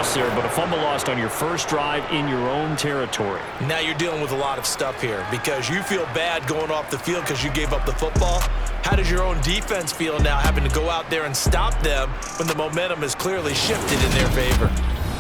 loss there, but a fumble lost on your first drive in your own territory. Now you're dealing with a lot of stuff here because you feel bad going off the field because you gave up the football. How does your own defense feel now having to go out there and stop them when the momentum is clearly shifted in their favor?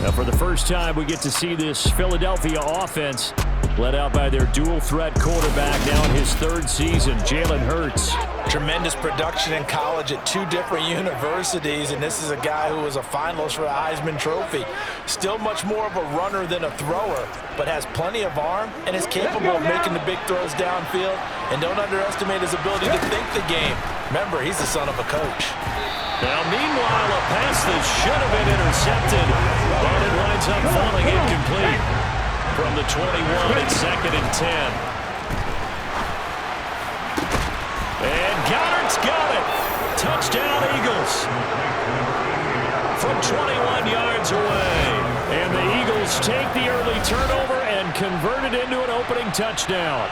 Now for the first time, we get to see this Philadelphia offense led out by their dual-threat quarterback now in his third season, Jalen Hurts. Tremendous production in college at 2 different universities, and this is a guy who was a finalist for the Heisman Trophy. Still much more of a runner than a thrower, but has plenty of arm and is capable of making the big throws downfield. And don't underestimate his ability to think the game. Remember, he's the son of a coach. Now, meanwhile, a pass that should have been intercepted, but it winds up falling incomplete from the 21 at 2nd and 10. And Goddard's got it. Touchdown, Eagles. From 21 yards away. And the Eagles take the early turnover and convert it into an opening touchdown.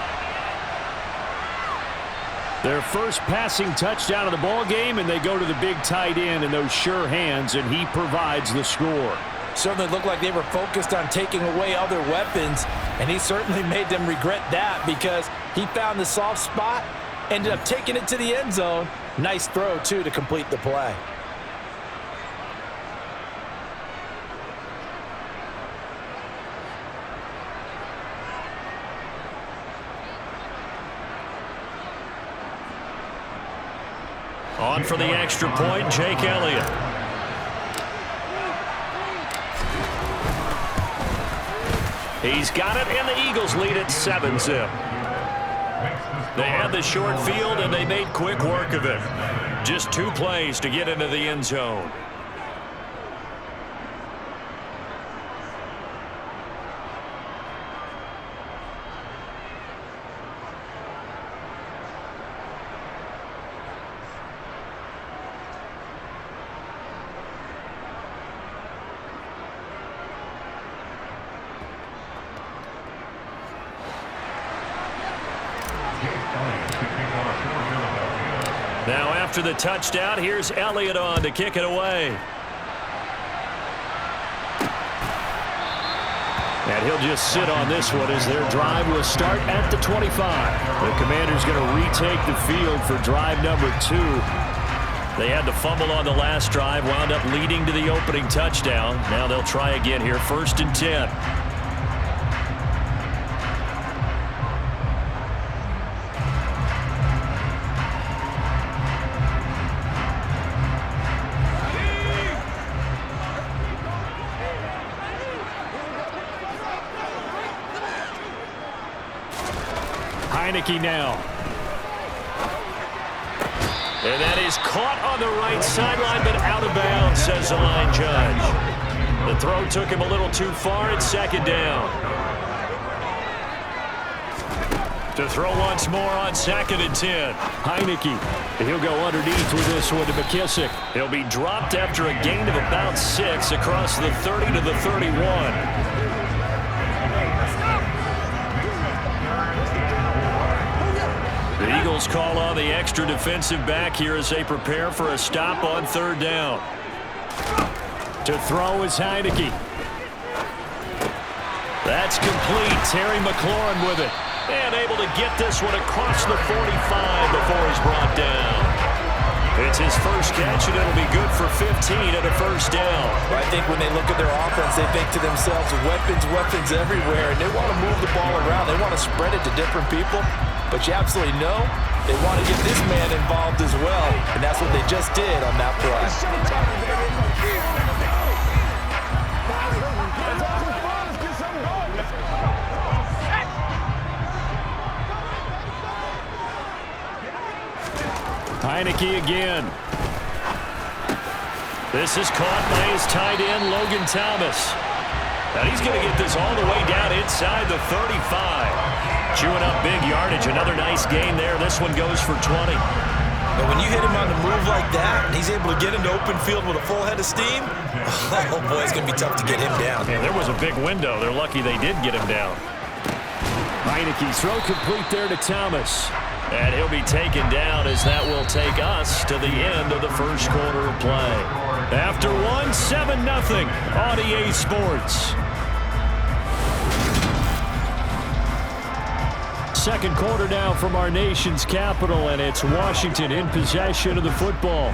Their first passing touchdown of the ball game, and they go to the big tight end in those sure hands, and he provides the score. Certainly looked like they were focused on taking away other weapons, and he certainly made them regret that because he found the soft spot, ended up taking it to the end zone. Nice throw, too, to complete the play. On for the extra point, Jake Elliott. He's got it, and the Eagles lead it 7-zip. They had the short field, and they made quick work of it. Just 2 plays to get into the end zone. Now after the touchdown, here's Elliott on to kick it away. And he'll just sit on this one as their drive will start at the 25. The Commanders going to retake the field for drive number 2. They had to fumble on the last drive, wound up leading to the opening touchdown. Now they'll try again here, 1st and 10. Heineke now. And that is caught on the right sideline, but out of bounds, says the line judge. The throw took him a little too far. It's 2nd down. To throw once more on 2nd and 10. Heineke. He'll go underneath with this one to McKissick. He'll be dropped after a gain of about 6 across the 30 to the 31. The Eagles call on the extra defensive back here as they prepare for a stop on 3rd down. To throw is Heineke. That's complete. Terry McLaurin with it. And able to get this one across the 45 before he's brought down. It's his first catch, and it'll be good for 15 and a 1st down. I think when they look at their offense, they think to themselves, weapons everywhere, and they want to move the ball around. They want to spread it to different people. But you absolutely know they want to get this man involved as well, and that's what they just did on that play. Heineke again. This is caught by his tight end, Logan Thomas. Now he's going to get this all the way down inside the 35. Chewing up big yardage. Another nice gain there. This one goes for 20. And when you hit him on the move like that, and he's able to get into open field with a full head of steam, oh boy, it's going to be tough to get him down. Yeah, there was a big window. They're lucky they did get him down. Heineke's throw complete there to Thomas. And he'll be taken down as that will take us to the end of the first quarter of play. After 7-0 on EA Sports. Second quarter now from our nation's capital, and it's Washington in possession of the football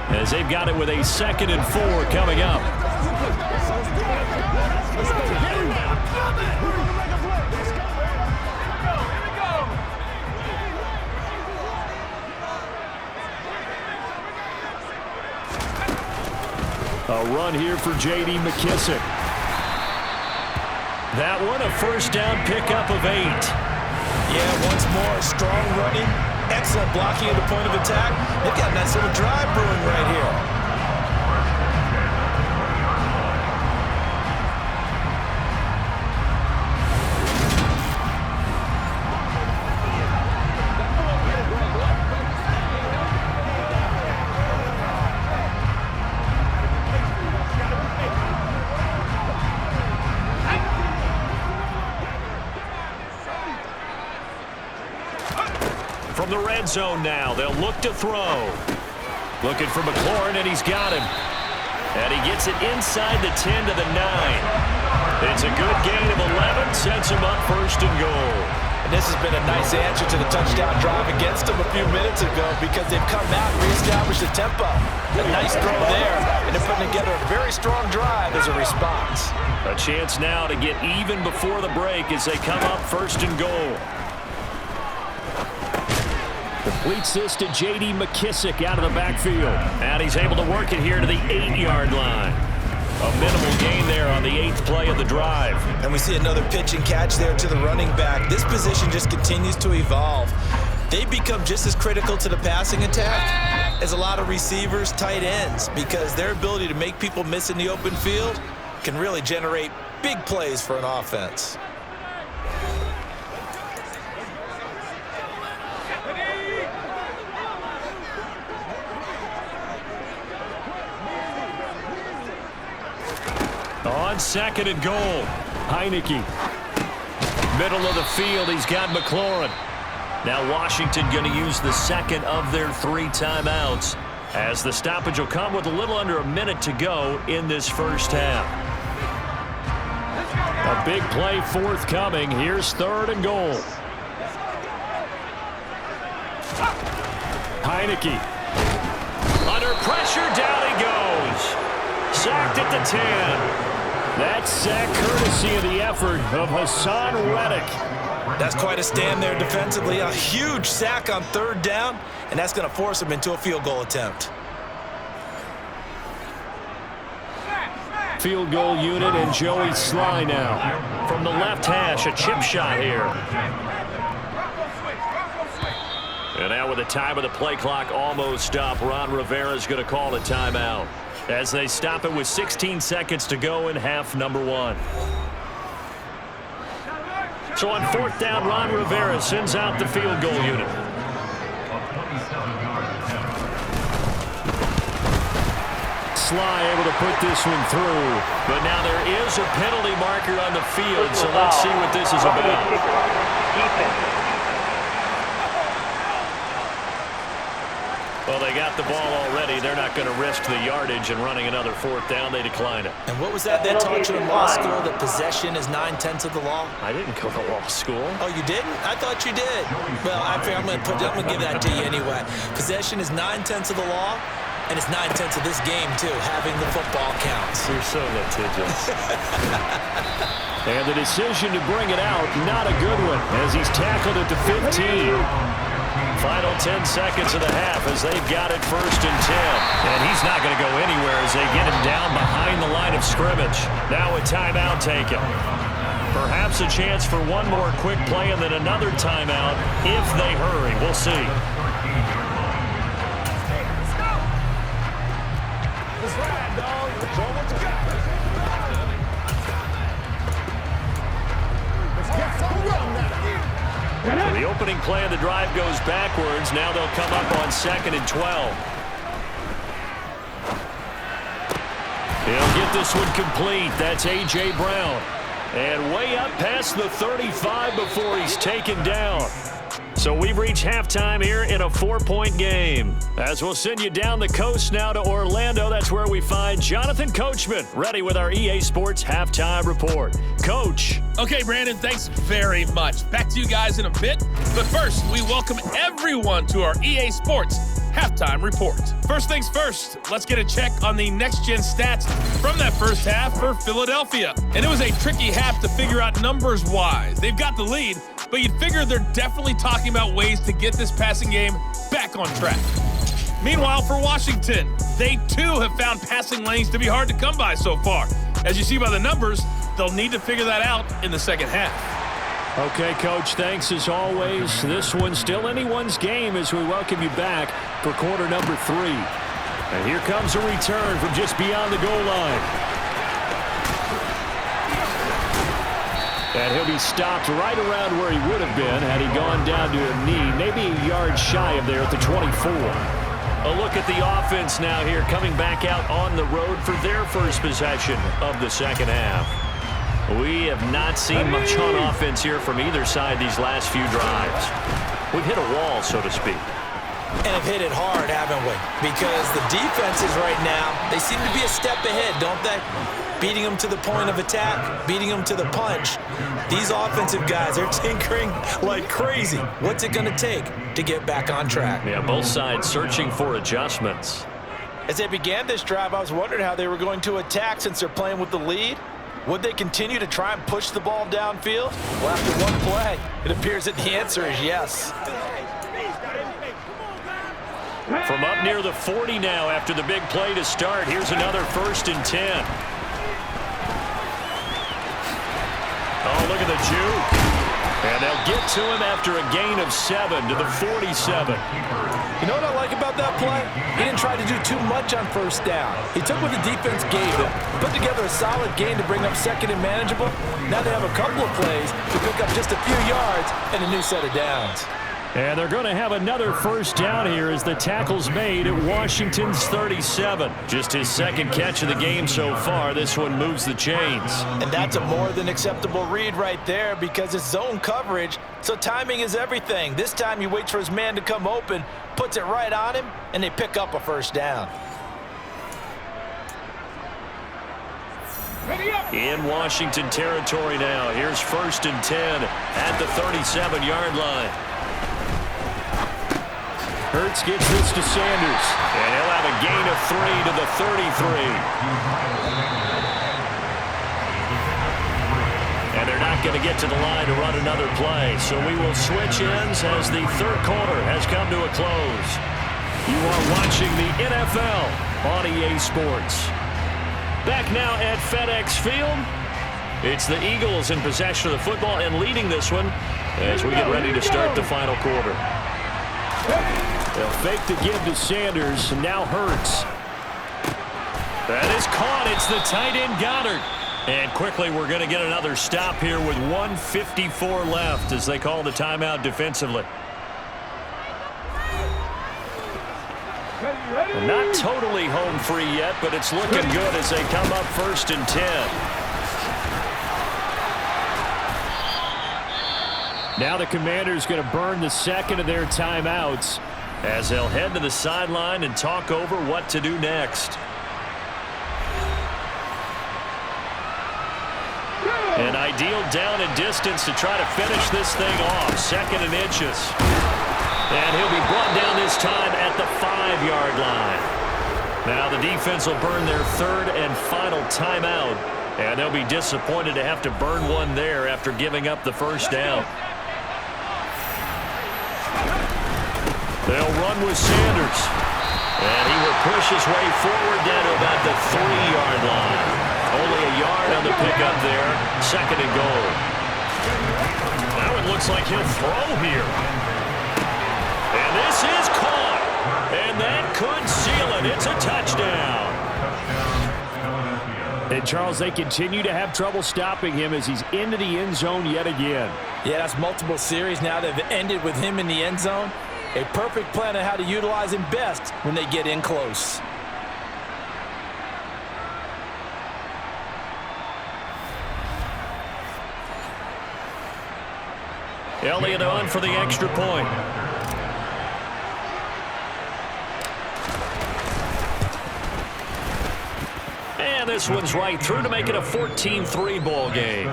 as they've got it with a 2nd and 4 coming up. A run here for J.D. McKissic. That one a first down pickup of 8. Yeah, once more, strong running, excellent blocking at the point of attack. They've got a nice little drive brewing right here. From the red zone now, they'll look to throw. Looking for McLaurin, and he's got him. And he gets it inside the 10 to the 9. It's a good gain of 11, sets him up 1st and goal. And this has been a nice answer to the touchdown drive against them a few minutes ago because they've come out and reestablished the tempo. A nice throw there, and they're putting together a very strong drive as a response. A chance now to get even before the break as they come up 1st and goal. Completes this to J.D. McKissic out of the backfield. And he's able to work it here to the 8-yard line. A minimal gain there on the 8th play of the drive. And we see another pitch and catch there to the running back. This position just continues to evolve. They become just as critical to the passing attack as a lot of receivers, tight ends, because their ability to make people miss in the open field can really generate big plays for an offense. On 2nd and goal, Heineke. Middle of the field, he's got McLaurin. Now Washington going to use the 2nd of their 3 timeouts as the stoppage will come with a little under a minute to go in this first half. A big play forthcoming. Here's 3rd and goal. Heineke. Under pressure, down he goes. Sacked at the 10. That sack courtesy of the effort of Hassan Reddick. That's quite a stand there defensively. A huge sack on 3rd down, and that's going to force him into a field goal attempt. Field goal unit and Joey Sly now. From the left hash, a chip shot here. And now with the time of the play clock almost up, Ron Rivera's going to call a timeout as they stop it with 16 seconds to go in half number 1. So on 4th down, Ron Rivera sends out the field goal unit. Sly able to put this one through, but now there is a penalty marker on the field, so let's see what this is about. Well, they got the ball already. They're not going to risk the yardage and running another 4th down. They decline it. And what was that they taught you in law school, that possession is 9/10 of the law? I didn't go to law school. Oh, you didn't? I thought you did. Well, I'm going to give that to you anyway. Possession is 9/10 of the law, and it's 9/10 of this game, too. Having the football counts. You're so litigious. And the decision to bring it out, not a good one, as he's tackled at the 15. Final 10 seconds of the half as they've got it 1st and 10. And he's not going to go anywhere as they get him down behind the line of scrimmage. Now a timeout taken. Perhaps a chance for one more quick play and then another timeout if they hurry. We'll see. The opening play of the drive goes backwards. Now they'll come up on 2nd and 12. He'll get this one complete. That's A.J. Brown. And way up past the 35 before he's taken down. So we've reached halftime here in a 4-point game. As we'll send you down the coast now to Orlando, that's where we find Jonathan Coachman, ready with our EA Sports Halftime Report. Coach. Okay, Brandon, thanks very much. Back to you guys in a bit. But first, we welcome everyone to our EA Sports Halftime Report. First things first, let's get a check on the next-gen stats from that first half for Philadelphia. And it was a tricky half to figure out numbers-wise. They've got the lead, but you'd figure they're definitely talking about ways to get this passing game back on track. Meanwhile, for Washington, they too have found passing lanes to be hard to come by so far. As you see by the numbers, they'll need to figure that out in the second half. Okay, Coach, thanks as always. This one's still anyone's game as we welcome you back for quarter number 3. And here comes a return from just beyond the goal line. And he'll be stopped right around where he would have been had he gone down to a knee, maybe a yard shy of there at the 24. A look at the offense now here, coming back out on the road for their first possession of the second half. We have not seen much on offense here from either side these last few drives. We've hit a wall, so to speak. And have hit it hard, haven't we? Because the defenses right now, they seem to be a step ahead, don't they? Beating them to the point of attack, beating them to the punch. These offensive guys are tinkering like crazy. What's it going to take to get back on track? Yeah, both sides searching for adjustments. As they began this drive, I was wondering how they were going to attack since they're playing with the lead. Would they continue to try and push the ball downfield? Well, after one play, it appears that the answer is yes. From up near the 40 now after the big play to start, here's another 1st and 10. Oh, look at the juke. And they'll get to him after a gain of 7 to the 47. You know what I like about that play? He didn't try to do too much on first down. He took what the defense gave him, put together a solid gain to bring up second and manageable. Now they have a couple of plays to pick up just a few yards and a new set of downs. And they're going to have another 1st down here as the tackle's made at Washington's 37. Just his second catch of the game so far. This one moves the chains. And that's a more than acceptable read right there because it's zone coverage, so timing is everything. This time he waits for his man to come open, puts it right on him, and they pick up a 1st down. In Washington territory now. Here's 1st and 10 at the 37-yard line. Hurts gets this to Sanders, and he'll have a gain of 3 to the 33. And they're not going to get to the line to run another play, so we will switch ends as the third quarter has come to a close. You are watching the NFL on EA Sports. Back now at FedEx Field. It's the Eagles in possession of the football and leading this one as we get ready to start the final quarter. They'll fake the give to Sanders, and now Hurts. That is caught. It's the tight end Goddard. And quickly we're going to get another stop here with 1:54 left as they call the timeout defensively. Not totally home free yet, but it's looking good as they come up 1st and 10. Now the Commanders going to burn the second of their timeouts as they'll head to the sideline and talk over what to do next. An ideal down and distance to try to finish this thing off. 2nd and inches. And he'll be brought down this time at the 5-yard line. Now the defense will burn their 3rd and final timeout. And they'll be disappointed to have to burn one there after giving up the 1st down. They'll run with Sanders. And he will push his way forward down to about the 3-yard line. Only a yard on the pickup there. 2nd and goal. Now it looks like he'll throw here. And this is caught. And that could seal it. It's a touchdown. And, Charles, they continue to have trouble stopping him as he's into the end zone yet again. Yeah, that's multiple series now that have ended with him in the end zone. A perfect plan on how to utilize him best when they get in close. Elliott on for the extra point. And this one's right through to make it a 14-3 ball game.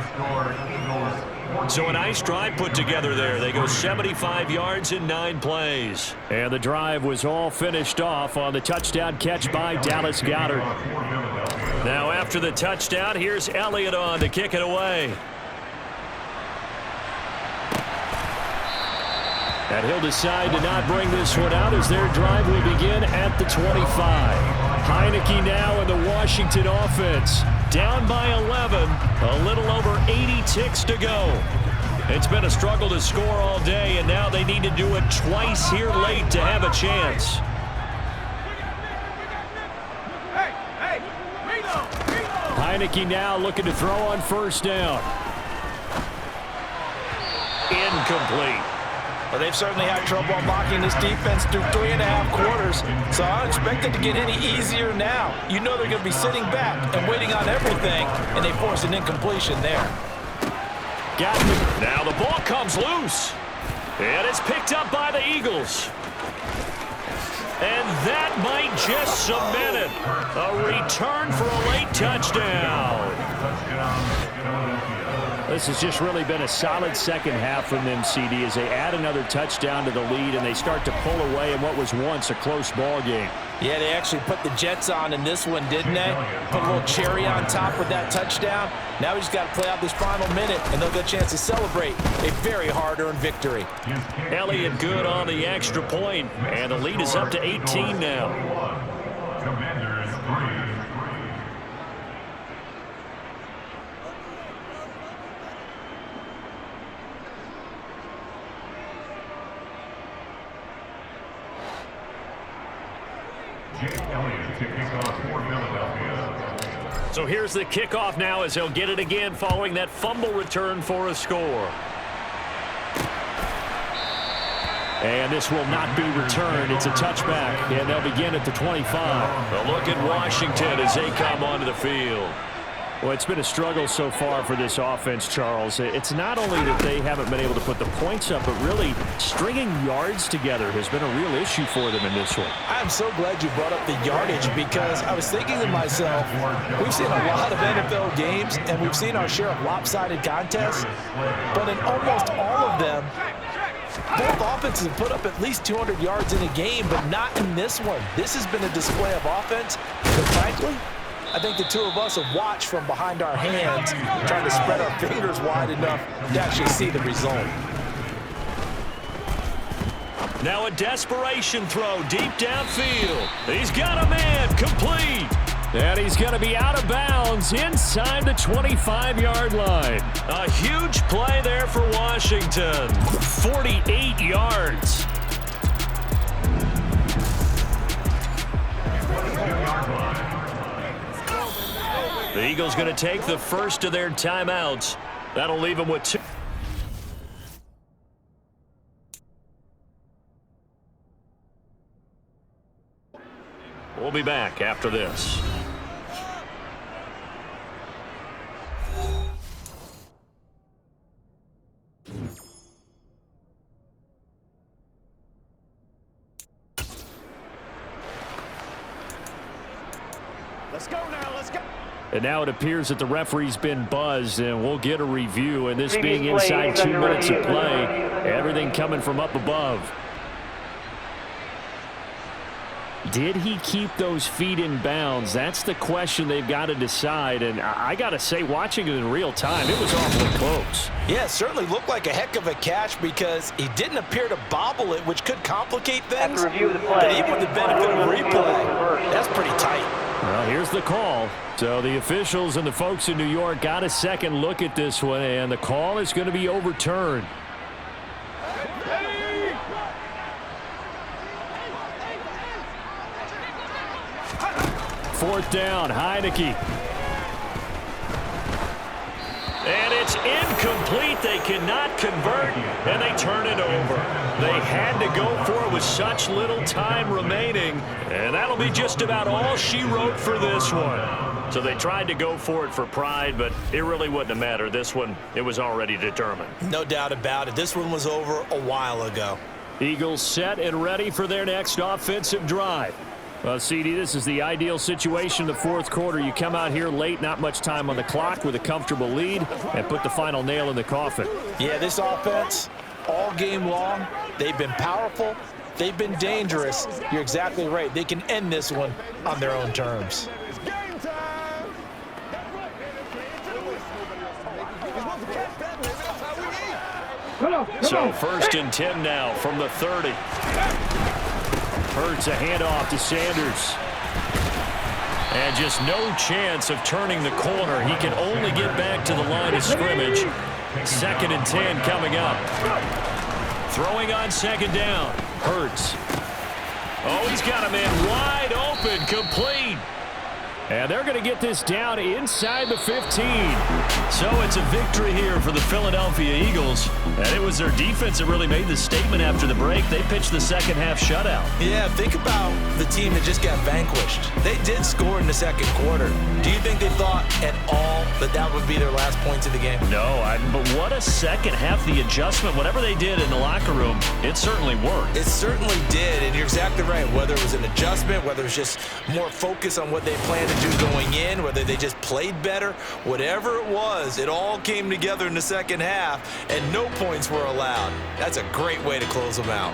So a nice drive put together there. They go 75 yards in 9 plays. And the drive was all finished off on the touchdown catch by Dallas Goedert. Now after the touchdown, here's Elliott on to kick it away. And he'll decide to not bring this one out as their drive will begin at the 25. Heineke now in the Washington offense. Down by 11. A little over 80 ticks to go. It's been a struggle to score all day, and now they need to do it twice here late to have a chance. Heineke now looking to throw on first down. Incomplete. Well, they've certainly had trouble unlocking this defense through 3.5 quarters, so I don't expect it to get any easier now. You know they're going to be sitting back and waiting on everything, and they force an incompletion there. Got him. Now the ball comes loose, and it's picked up by the Eagles. And that might just cement it. A return for a late touchdown. This has just really been a solid second half from them, CD, as they add another touchdown to the lead and they start to pull away in what was once a close ball game. Yeah, they actually put the Jets on in this one, didn't they? Put a little cherry on top with that touchdown. Now we just got to play out this final minute, and they'll get a chance to celebrate a very hard-earned victory. Elliott good on the extra point, and the lead is up to 18 now. So here's the kickoff now as they'll get it again following that fumble return for a score. And this will not be returned. It's a touchback, and they'll begin at the 25. A look at Washington as they come onto the field. Well, it's been a struggle so far for this offense, Charles. It's not only that they haven't been able to put the points up, but really stringing yards together has been a real issue for them in this one. I'm so glad you brought up the yardage, because I was thinking to myself, we've seen a lot of NFL games, and we've seen our share of lopsided contests, but in almost all of them, both offenses have put up at least 200 yards in a game, but not in this one. This has been a display of offense, but frankly, I think the two of us have watched from behind our hands, trying to spread our fingers wide enough to actually see the result. Now a desperation throw deep downfield. He's got a man, complete. And he's going to be out of bounds inside the 25-yard line. A huge play there for Washington. 48 yards. The Eagles going to take the first of their timeouts. That'll leave them with 2. We'll be back after this. Let's go now, let's go. And now it appears that the referee's been buzzed, and we'll get a review. And this being inside 2 minutes of play, everything coming from up above. Did he keep those feet in bounds? That's the question they've got to decide. And I got to say, watching it in real time, it was awfully close. Yeah, it certainly looked like a heck of a catch, because he didn't appear to bobble it, which could complicate things. After review of the play, but even with the benefit of replay, that's pretty tight. Well, here's the call. So the officials and the folks in New York got a second look at this one, and the call is going to be overturned. Fourth down, Heineke. And it's incomplete. They cannot convert, and they turn it over. They had to go for it with such little time remaining, and that'll be just about all she wrote for this one. So they tried to go for it for pride, but it really wouldn't have mattered. This one, it was already determined. No doubt about it. This one was over a while ago. Eagles set and ready for their next offensive drive. Well, CD, this is the ideal situation in the fourth quarter. You come out here late, not much time on the clock with a comfortable lead, and put the final nail in the coffin. Yeah, this offense, all game long, they've been powerful. They've been dangerous. You're exactly right. They can end this one on their own terms. So 1st and 10 now from the 30. Hurts a handoff to Sanders. And just no chance of turning the corner. He can only get back to the line of scrimmage. 2nd and 10 coming up. Throwing on 2nd down. Hurts. Oh, he's got a man wide open, complete. And they're going to get this down inside the 15. So it's a victory here for the Philadelphia Eagles. And it was their defense that really made the statement after the break. They pitched the second half shutout. Yeah, think about the team that just got vanquished. They did score in the second quarter. Do you think they thought at all that that would be their last points of the game? No, but what a second half. The adjustment, whatever they did in the locker room, it certainly worked. It certainly did, and you're exactly right. Whether it was an adjustment, whether it was just more focus on what they planned to do going in, whether they just played better, whatever it was, it all came together in the second half, and no points were allowed. That's a great way to close them out.